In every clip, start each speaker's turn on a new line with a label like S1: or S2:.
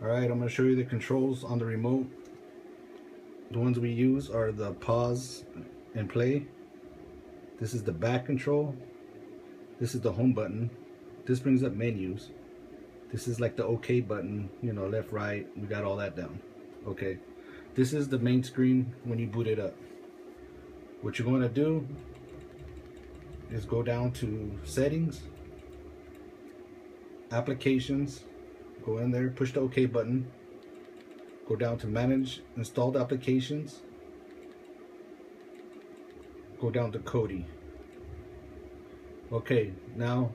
S1: Alright, I'm going to show you the controls on the remote. The ones we use are the pause and play. This is the back control. This is the home button. This brings up menus. This is like the OK button, you know, left, right. We got all that down. Okay. This is the main screen when you boot it up. What you're going to do is go down to settings, applications, go in there, push the OK button, go down to manage installed applications, go down to Kodi. Okay, now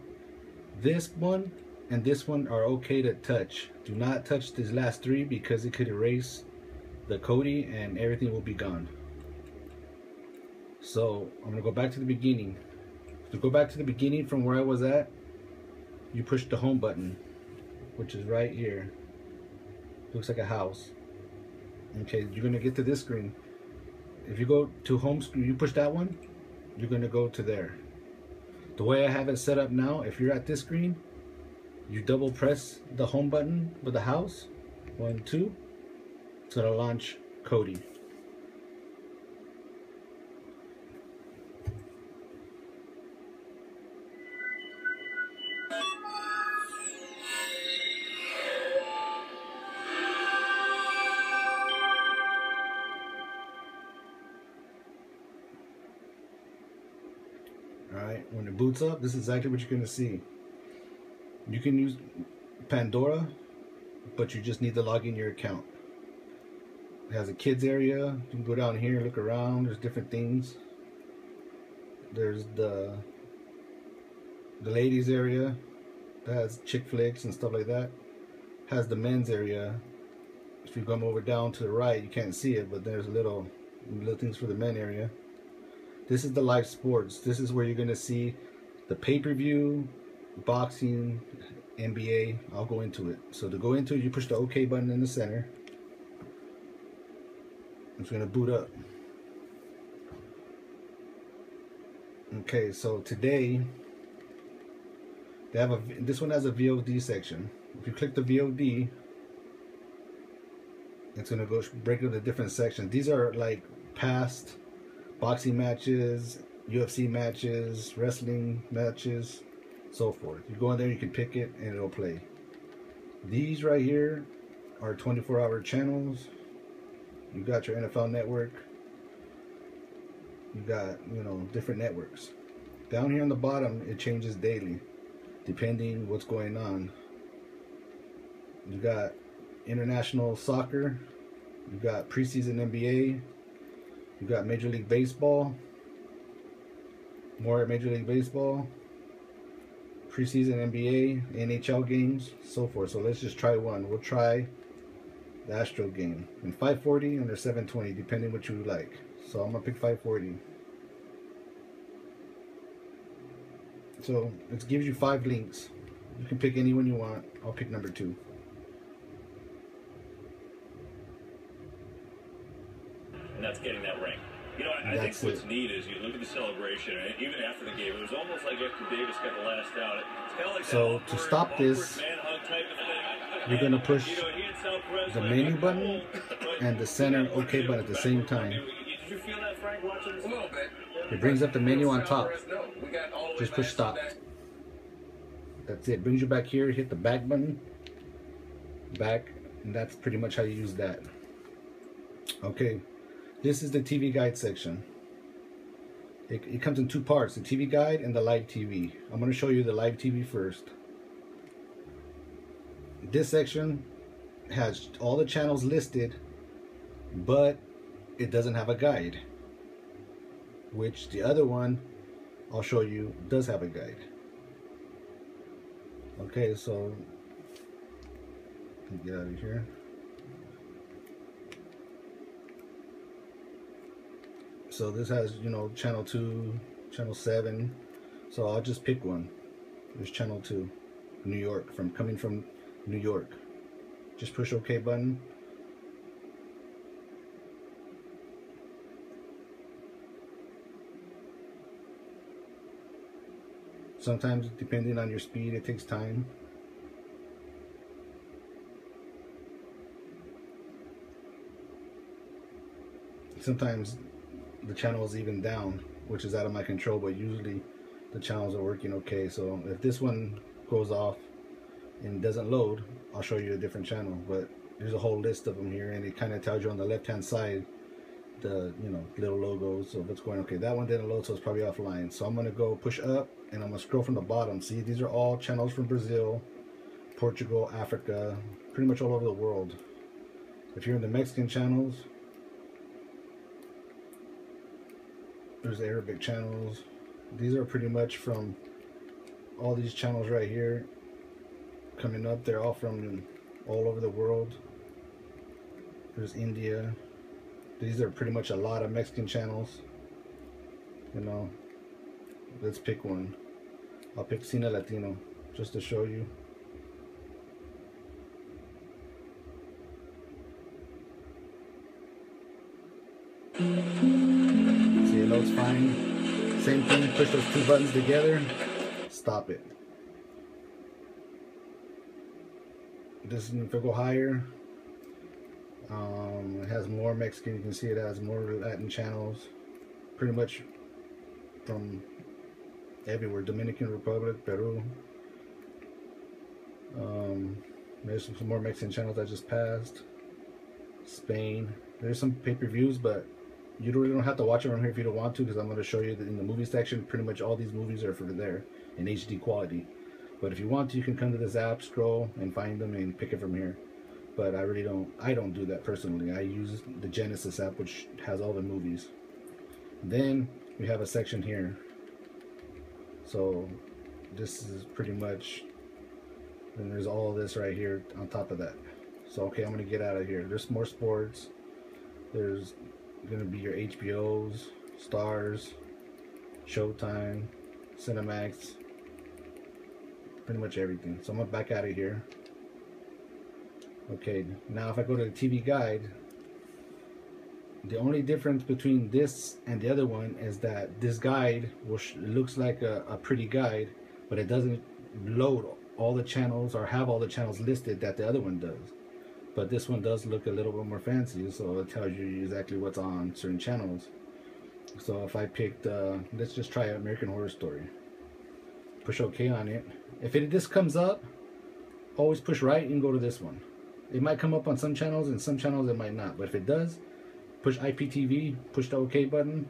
S1: this one and this one are okay to touch. Do not touch these last three because it could erase the Kodi and everything will be gone. So I'm gonna go back to the beginning. To go back to the beginning from where I was at, you push the home button, which is right here. Looks like a house. Okay, you're gonna get to this screen. If you go to home screen, you push that one, you're gonna go to there. The way I have it set up now, if you're at this screen, you double press the home button with the house. 1, 2. It's gonna launch Kodi. Alright, when it boots up, this is exactly what you're gonna see. You can use Pandora, but you just need to log in your account. It has a kids area. You can go down here, look around. There's different things. There's the ladies area that has chick flicks and stuff like that. Has the men's area. If you come over down to the right, you can't see it, but there's little things for the men area. This is the live sports. This is where you're gonna see the pay-per-view, boxing, NBA. I'll go into it. So to go into it, you push the OK button in the center. It's gonna boot up. Okay, so today they have this one has a VOD section. If you click the VOD, it's gonna go break into different sections. These are like past boxing matches, UFC matches, wrestling matches, so forth. You go in there, you can pick it, and it'll play. These right here are 24-hour channels. You got your NFL network. You got, you know, different networks. Down here on the bottom, it changes daily, depending what's going on. You got international soccer. You got preseason NBA. You got Major League Baseball. More Major League Baseball. Preseason NBA, NHL games, so forth. So let's just try one. We'll try the Astro game in 540 and their 720, depending what you like. So I'm gonna pick 540. So it gives you 5 links. You can pick any one you want. I'll pick number 2.
S2: And that's getting that ring. You know, I think what's neat is you look at the celebration, and even after the game, it was almost like after Davis got the last out. It's kind of like
S1: so to stop this, you're going to push the menu button and the center OK button at the same time.
S2: Did you feel that, Frank, watching this? A little bit.
S1: It brings up the menu on top. Just push stop. That's it. Brings you back here. Hit the back button. Back. And that's pretty much how you use that. Okay. This is the TV guide section. It comes in 2 parts, the TV guide and the live TV. I'm going to show you the live TV first. This section has all the channels listed, but it doesn't have a guide. Which the other one, I'll show you, does have a guide. Okay, so get out of here. So this has, you know, channel 2, channel 7. So I'll just pick one. There's channel 2, New York, coming from New York. Just push OK button. Sometimes, depending on your speed, it takes time. sometimes the channel is even down, which is out of my control, but usually the channels are working okay. So if this one goes off and doesn't load, I'll show you a different channel. But there's a whole list of them here, and it kind of tells you on the left hand side the, you know, little logos of what's going. Okay, that one didn't load, so it's probably offline. So I'm gonna go push up and I'm gonna scroll from the bottom. See, these are all channels from Brazil, Portugal, Africa, pretty much all over the world. If you're in the Mexican channels, there's Arabic channels. These are pretty much from all these channels right here coming up. They're all from all over the world. There's India. These are pretty much a lot of Mexican channels. You know, let's pick one. I'll pick Cine Latino just to show you. See, it loads fine. Same thing, push those two buttons together, stop it. This, if I go higher, it has more Mexican. You can see it has more Latin channels, pretty much from everywhere. Dominican Republic, Peru. There's some more Mexican channels I just passed. Spain. There's some pay-per-views, but you really don't have to watch it from here if you don't want to, because I'm going to show you that in the movie section, pretty much all these movies are for there in HD quality. But if you want to, you can come to this app, scroll, and find them and pick it from here. But I don't do that personally. I use the Genesis app, which has all the movies. Then we have a section here. So this is pretty much, and there's all this right here on top of that. So okay, I'm gonna get out of here. There's more sports. There's gonna be your HBOs, Stars, Showtime, Cinemax, pretty much everything. So I'm gonna back out of here. Okay, now if I go to the TV guide, the only difference between this and the other one is that this guide looks like a pretty guide, but it doesn't load all the channels or have all the channels listed that the other one does. But this one does look a little bit more fancy, so it tells you exactly what's on certain channels. So if I picked, let's just try American Horror Story. Push OK on it. If this comes up, always push right and go to this one. It might come up on some channels, and some channels it might not. But if it does, push IPTV, push the OK button.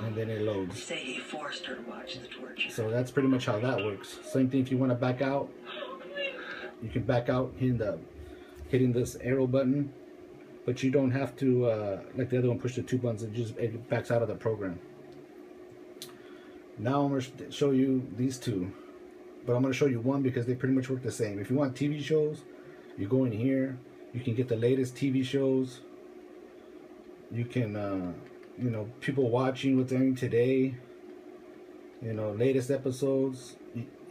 S1: And then it loads.
S3: Say he forced her to watch the torture.
S1: So that's pretty much how that works. Same thing if you want to back out. You can back out hitting this arrow button. But you don't have to, like the other one, push the two buttons. It backs out of the program. Now I'm going to show you these two. But I'm going to show you one because they pretty much work the same. If you want TV shows, you go in here. You can get the latest TV shows. You can, you know, people watching what's airing today. You know, latest episodes.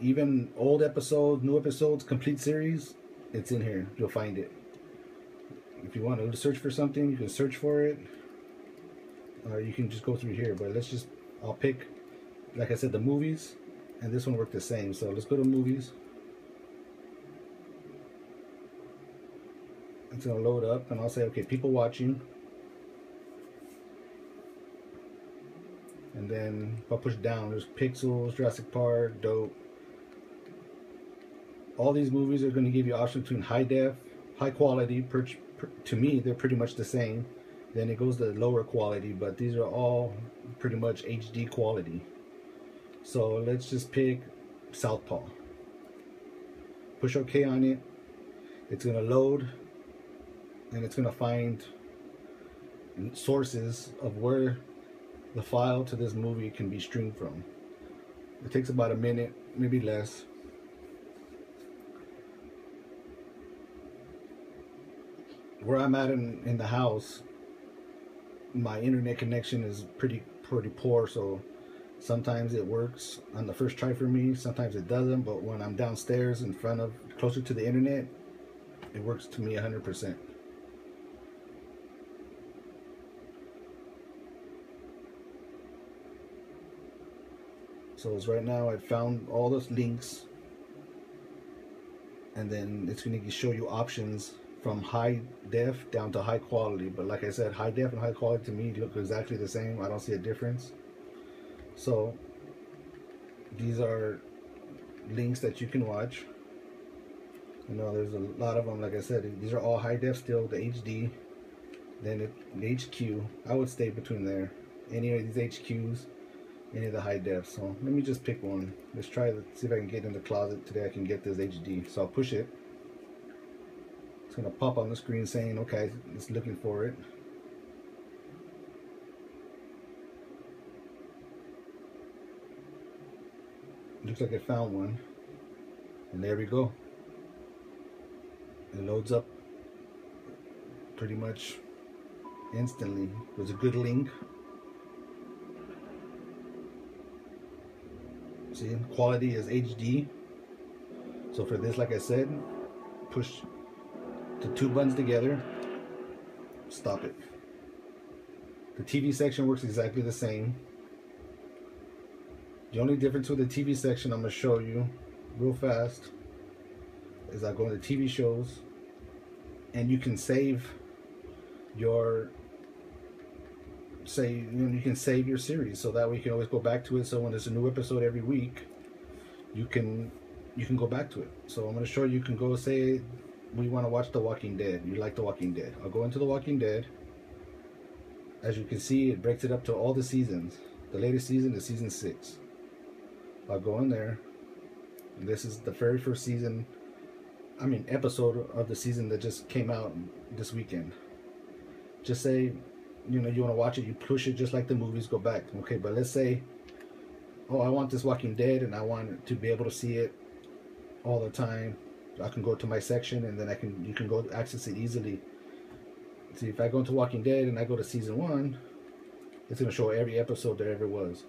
S1: Even old episodes, new episodes, complete series. It's in here. You'll find it. If you want to search for something, you can search for it. Or you can just go through here. But I'll pick, like I said, the movies. And this one worked the same. So let's go to movies. It's going to load up. And I'll say, okay, people watching. And then if I push down, there's Pixels, Jurassic Park, Dope. All these movies are going to give you options between high def, high quality. To me, they're pretty much the same. Then it goes to lower quality, but these are all pretty much HD quality. So let's just pick Southpaw. Push OK on it. It's going to load, and it's going to find sources of where the file to this movie can be streamed from. It takes about a minute, maybe less. Where I'm at in the house, my internet connection is pretty poor, so sometimes it works on the first try for me, sometimes it doesn't. But when I'm downstairs in front of, closer to the internet, it works to me 100%. So as right now, I found all those links. and then it's going to show you options from high def down to high quality. But like I said, high def and high quality to me look exactly the same. I don't see a difference. So these are links that you can watch. You know, there's a lot of them. Like I said, these are all high def still, the HD, then the HQ. I would stay between there. Any of these HQs, any of the high def. So let me just pick one. Let's try to see if I can get in the closet today. I can get this HD. So I'll push it. It's gonna pop on the screen saying, okay, it's looking for it. Looks like it found one. And there we go. It loads up pretty much instantly. It was a good link. See, quality is HD. So for this, like I said, push the two buttons together, stop it. The TV section works exactly the same. The only difference with the TV section I'm going to show you real fast is I go into TV shows, and you can save your you can save your series, so that way you can always go back to it. So when there's a new episode every week, you can go back to it. So I'm going to show you. You can go, say we want to watch The Walking Dead. You like The Walking Dead. I'll go into The Walking Dead. As you can see, it breaks it up to all the seasons. The latest season is season 6. I'll go in there, and this is the very first season, episode of the season that just came out this weekend. Just say, you want to watch it, you push it just like the movies, go back. Okay, but let's say, oh, I want this Walking Dead, and I want to be able to see it all the time. I can go to my section, and then you can go access it easily. See, if I go into Walking Dead and I go to season 1, it's going to show every episode there ever was.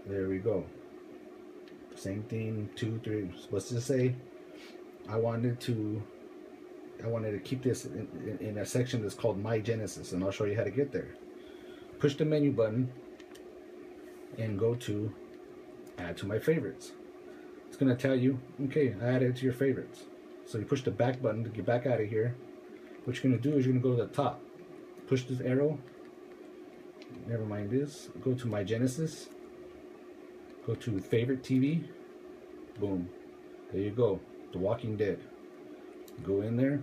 S1: There we go. Same thing, 2, 3. So let's just say I wanted to keep this in a section that's called My Genesis, and I'll show you how to get there. Push the menu button and go to Add to My Favorites. It's going to tell you, okay, add it to your favorites. So you push the back button to get back out of here. What you're going to do is you're going to go to the top. Push this arrow. Never mind this. Go to My Genesis. Go to Favorite TV. Boom. There you go. The Walking Dead. Go in there.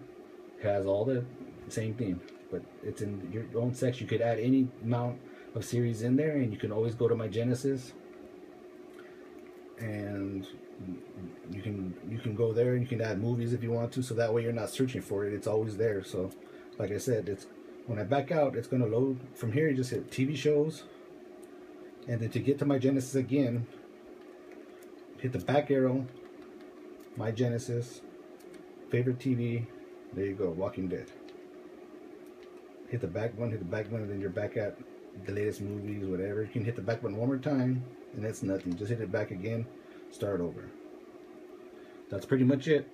S1: It has all the same thing, but it's in your own section. You could add any amount of series in there, and you can always go to My Genesis, and you can go there, and you can add movies if you want to, so that way you're not searching for it. It's always there. So like I said, it's when I back out, it's going to load from here. You just hit TV shows, and then to get to My Genesis again, hit the back arrow, My Genesis, Favorite TV. There you go, Walking Dead. Hit the back button, and then you're back at the latest movies, whatever. You can hit the back button one more time, and that's nothing. Just hit it back again, start over. That's pretty much it.